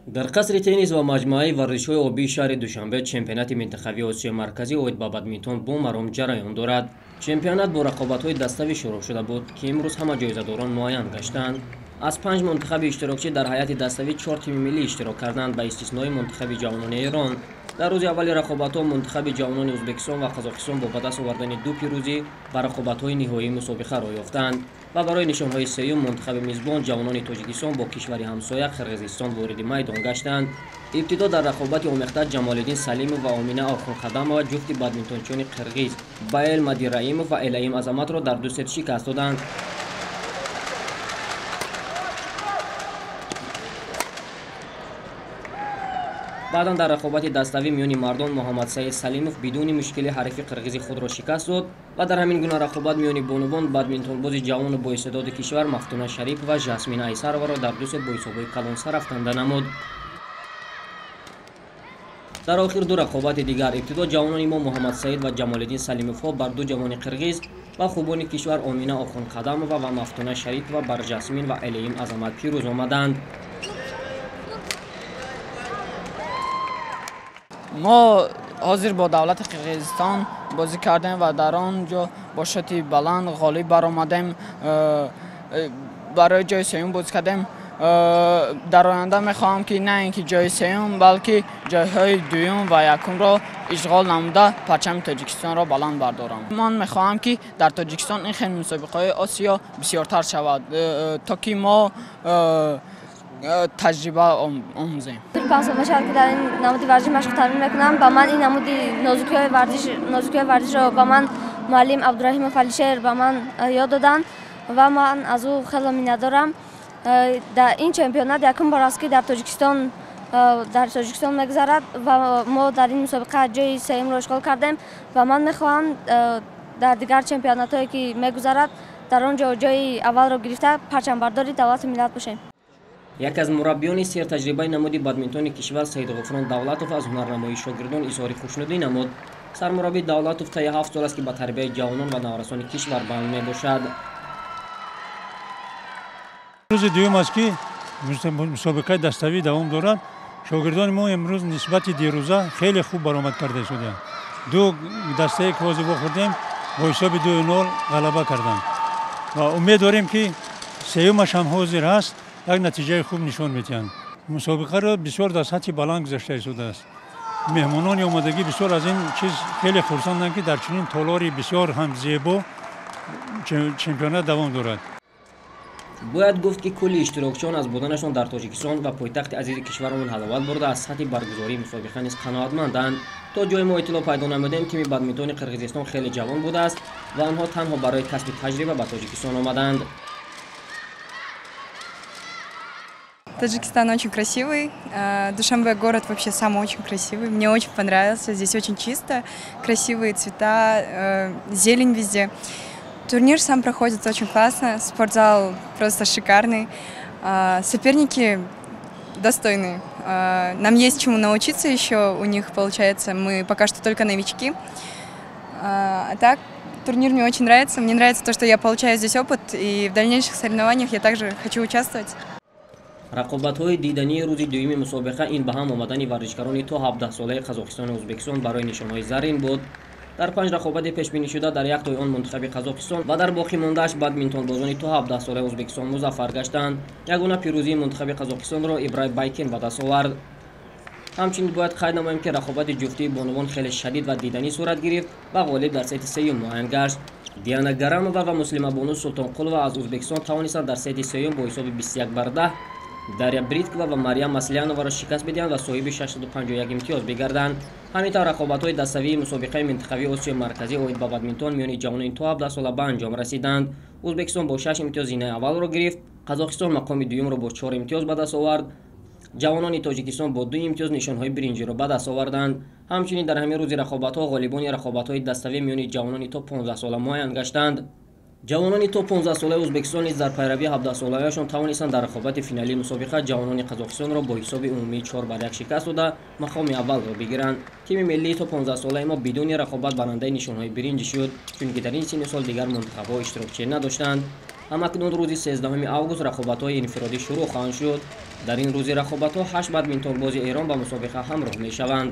дар қасри теннис ва маҷмӯаи варзишҳои обии шаҳри душанбе чемпионати минтақавии осиёи марказӣ оид ба бадминтон бо маром ҷараён дорад. Чемпионат бо рақобатҳои даставӣ шурӯъ шуда буд ки имрӯз ҳама ҷоизадорон муайян гаштанд. Аз 5 мунтахаби иштирокчӣ дар ҳайати даставӣ 4 тими миллӣ иштирок карданд ба истиснои мунтахаби ҷавонони Эрон. Дар рӯзи аввали рақобатҳо мунтахаби ҷавонони Ӯзбекистон ва Қазоқистон бо ба даст овардани 2 пирӯзӣ ба рақобатҳои ниҳоии мусобиқа роҳ ёфтанд ва барои нишонҳои сеюм мунтахаби мизбон ҷавонони Тоҷикистон бо кишвари ҳамсоя Қирғизистон вориди майдон гаштанд. ибтидо дар рақобати омехта Ҷамолиддин Салимов ва Омина Орхунқадамова ҷуфти бадминтончиёни қирғиз Баэл Мадираимов ва Элаим Азаматро дар 2 сет шикаст доданд. баъдан дар рақобати даставӣ миёни мардон Муҳаммадсаид Салимов бидуни мушкилӣ ҳарифи қирғизи худро шикаст дод ва дар ҳамин гуна рақобат миёни бонувон бадминтонбози ҷавону боистеъдоди кишвар Мафтуна Шарипова Жасмин Айсарованро дар 2 сет бо ҳисобҳои калонсар рафтанда намуд. дар охир ду рақобати дигар ибтидо ҷавонони мо Муҳаммадсаид ва Ҷамолиддин Салимовҳо бар ду ҷавони қирғиз ва хубони кишвар Омина Орхунқадамова ва Мафтуна Шарипова бар Жасмин ва Элаим Азамат пирӯз омаданд. ما حاضر با دولت قرقیزستان بازی کردیم و در آنجا با شوتی بلند غالب برآمدیم. برای جای سوم بازی کردیم. در آینده میخواهم که نه اینکه جای سوم بلکه جایهای دوم و یکم را اشغال نموده پرچم تاجیکستان را بلند بردارم. من میخواهم که در تاجیکستان این خیلی مسابقه آسیا بسیارتر شود تا که ما تجربه آموزیم. 5 سال میشه که در این نمودی ورزش مشق تمرین میکنم. با من این نمودی نازکی ورزش رو با من معلم عبدالرحیم فلیشهر با من یاد دادن و من از او خیلی مینت دارم. در این چمپیونات یکم بار است که در تاجیکستان میگذرد و ما در این مسابقه جای سوم را اشغال کردیم و من میخواهم در دیگر چمپیونات هایی که میگذرد در آنجا جای اول را گرفته پرچم برداری دولت ملت باشیم. یک از مربیان سرتجربه نمودی بادمینتون کشور سید غفران دولتوف از هنرنمایی شاگردان اظهار خوشنودی نمود. سرمربی دولتوف طی 7 سال است که به تربیت جوانان و نوآوران کشور بیان میباشد. روز دوم است که مسابقه دستاوی دوام دارد. شاگردان ما امروز نسبت دیروزه خیلی خوب برآمد کرده شدند. دو دسته که بازی خوردیم با حساب 2-0 غلبه کردند و امیدواریم که سومش هم حاضر است یک نتیجه خوب نشان میدهند. مسابقه را بسیار در سطح بلند گذاشته شده است. مهمانان آمادگی بسیار از این چیز خیلی خرسندند که در چنین تالاری بسیار هم زیبا چمپیونات دوام دارد. باید گفت که کلی اشتراکچیان از بودنشان در تاجیکستان و پایتخت عزیز کشورمون حلاوت برده از سطح برگزاری مسابقه نیز قناعتمندند. تا جای ما اطلاع پیدا نمودیم تیم بادمینتون قرقیزستان خیلی جوان بوده است و آنها تنها برای کسب تجربه به تاجیکستان آمدند. Таджикистан очень красивый, Душанбе город вообще самый очень красивый, мне очень понравился, здесь очень чисто, красивые цвета, зелень везде. Турнир сам проходит очень классно, спортзал просто шикарный, соперники достойные, нам есть чему научиться еще, у них получается, мы пока что только новички, а так турнир мне очень нравится, мне нравится то, что я получаю здесь опыт, и в дальнейших соревнованиях я также хочу участвовать. рақобатҳои дидани рӯзи дуюми мусобиқа ин ба ҳам омадани варзишгарони то 17 солаи Қазоқистону Ӯзбекистон барои нишонҳои зарин буд. дар 5 рақобати пешбинишуда дар як тои он мунтахаби Қазоқистон ва дар боқӣ мондааш бадминтонбозони то 17 солаи Ӯзбекистон музаффар гаштанд. ягона пирӯзии мунтахаби Қазоқистонро Ибрай Байкин ба даст овард. ҳамчунин бояд қайд намоем ки рақобати ҷуфтии бонувон хеле шадид ва дидани сурат гирифт ва ғолиб дар сети сеюм муайян гашт. Диана Гарамова ва Муслима Бону Султонқулова аз Ӯзбекистон тавонистанд дар сети сеюм бо ҳисоби 21-10 Дарья Бриткова ва Мариям Маслиянованро шикаст бидиҳанд ва соҳиби 651 имтиёз бигарданд. ҳамин тавр рақобатҳои даставии мусобиқаи минтақавии осиёи марказӣ оид ба бадминтон миёни ҷавонони то 17 сола ба анҷом расиданд. Ӯзбекистон бо 6 имтиёз зинаи аввалро гирифт. Қазоқистон мақоми дуюмро бо 4 имтиёз ба даст овард. ҷавонони Тоҷикистон бо 2 имтиёз нишонҳои биринҷиро ба даст оварданд. ҳамчунин дар ҳамин рӯзи рақобатҳо ғолибони рақобатҳои даставӣ миёни ҷавонони то 15 сола муайян гаштанд. ҷавонони то 15 солаи Ӯзбекистон низ дар пайравии 17 солаҳояшон тавонистанд дар рақобати финалии мусобиқа ҷавонони Қазоқистонро бо ҳисоби умумии 4-1 шикаст дода мақоми аввалро бигиранд. тими миллии то 15 солаи мо бидуни рақобат барандаи нишонҳои биринҷӣ шуд, чунки дар ин синни сол дигар мунтахабҳо иштирокчӣ надоштанд. ҳамакнун рӯзи 13 август рақобатҳои инфиродӣ шурӯъ хоҳанд шуд. дар ин рӯзи рақобатҳо 8 бадминтонбози эрон ба мусобиқа ҳамроҳ мешаванд.